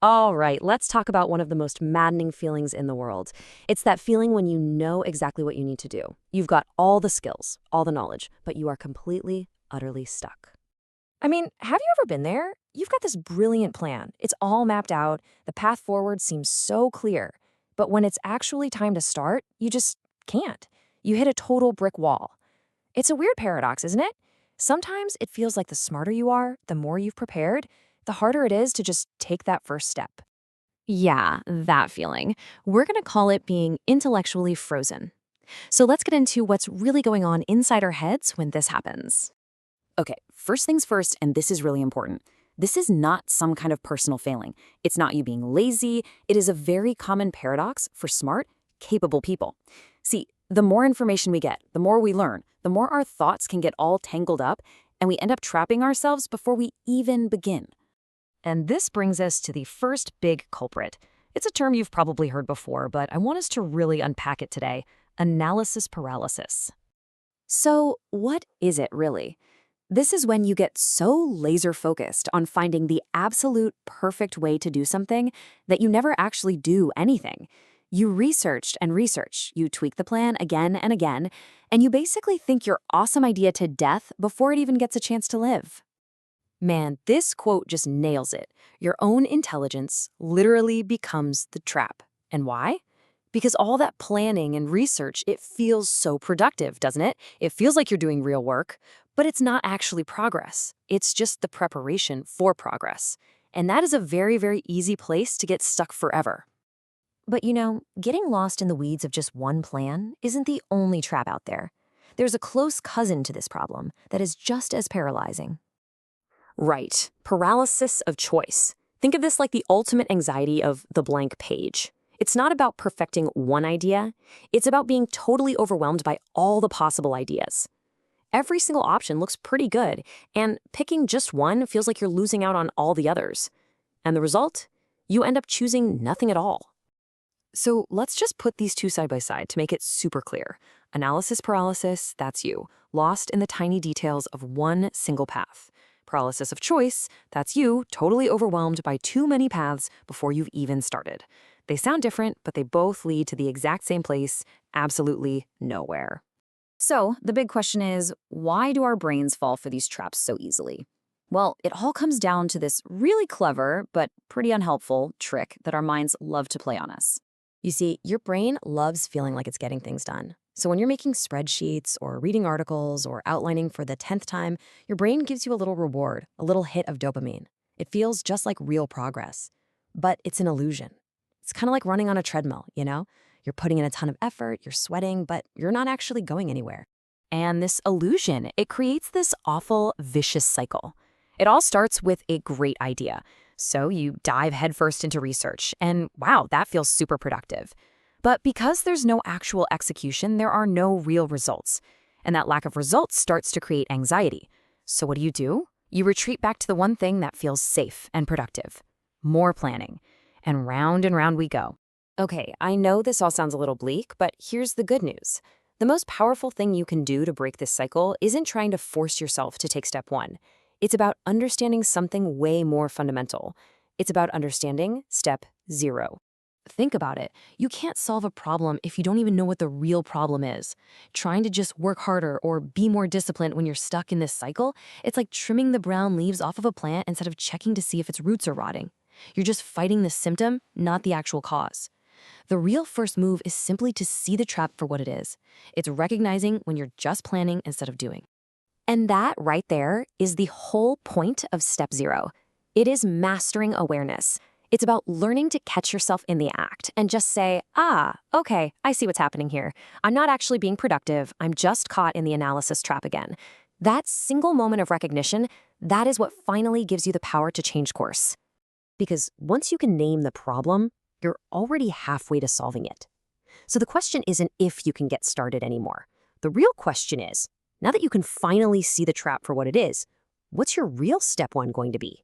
All right, let's talk about one of the most maddening feelings in the world. It's that feeling when you know exactly what you need to do. You've got all the skills, all the knowledge, but you are completely, utterly stuck. I mean, have you ever been there? You've got this brilliant plan. It's all mapped out. The path forward seems so clear. But when it's actually time to start, you just can't. You hit a total brick wall. It's a weird paradox, isn't it? Sometimes it feels like the smarter you are, the more you've prepared, the harder it is to just take that first step. Yeah, that feeling. We're going to call it being intellectually frozen. So let's get into what's really going on inside our heads when this happens. Okay, first things first, and this is really important. This is not some kind of personal failing. It's not you being lazy. It is a very common paradox for smart, capable people. See, the more information we get, the more we learn, the more our thoughts can get all tangled up, and we end up trapping ourselves before we even begin. And this brings us to the first big culprit. It's a term you've probably heard before, but I want us to really unpack it today: analysis paralysis. So, what is it really? This is when you get so laser focused on finding the absolute perfect way to do something that you never actually do anything. You researched and researched, you tweak the plan again and again, and you basically think your awesome idea to death before it even gets a chance to live. Man, this quote just nails it. Your own intelligence literally becomes the trap. And why? Because all that planning and research, it feels so productive, doesn't it? It feels like you're doing real work, but it's not actually progress. It's just the preparation for progress. And that is a very, very easy place to get stuck forever. But getting lost in the weeds of just one plan isn't the only trap out there. There's a close cousin to this problem that is just as paralyzing. Right. Paralysis of choice. Think of this like the ultimate anxiety of the blank page. It's not about perfecting one idea. It's about being totally overwhelmed by all the possible ideas. Every single option looks pretty good, and picking just one feels like you're losing out on all the others. And the result? You end up choosing nothing at all. So let's just put these two side by side to make it super clear. Analysis paralysis, that's you, lost in the tiny details of one single path. Paralysis of choice, that's you, totally overwhelmed by too many paths before you've even started. They sound different, but they both lead to the exact same place, absolutely nowhere. So, the big question is, why do our brains fall for these traps so easily? Well, it all comes down to this really clever, but pretty unhelpful trick that our minds love to play on us. You see, your brain loves feeling like it's getting things done. So when you're making spreadsheets or reading articles or outlining for the 10th time, your brain gives you a little reward, a little hit of dopamine. It feels just like real progress. But it's an illusion. It's kind of like running on a treadmill, you know? You're putting in a ton of effort, you're sweating, but you're not actually going anywhere. And this illusion, it creates this awful, vicious cycle. It all starts with a great idea. So you dive headfirst into research, and wow, that feels super productive. But because there's no actual execution, there are no real results. And that lack of results starts to create anxiety. So what do? You retreat back to the one thing that feels safe and productive. More planning. And round we go. Okay, I know this all sounds a little bleak, but here's the good news. The most powerful thing you can do to break this cycle isn't trying to force yourself to take step one. It's about understanding something way more fundamental. It's about understanding step 0. Think about it. You can't solve a problem if you don't even know what the real problem is. Trying to just work harder or be more disciplined when you're stuck in this cycle, it's like trimming the brown leaves off of a plant instead of checking to see if its roots are rotting. You're just fighting the symptom, not the actual cause. The real first move is simply to see the trap for what it is. It's recognizing when you're just planning instead of doing. And that right there is the whole point of step 0. It is mastering awareness. It's about learning to catch yourself in the act and just say, okay, I see what's happening here. I'm not actually being productive. I'm just caught in the analysis trap again. That single moment of recognition, that is what finally gives you the power to change course. Because once you can name the problem, you're already halfway to solving it. So the question isn't if you can get started anymore. The real question is, now that you can finally see the trap for what it is, what's your real step 1 going to be?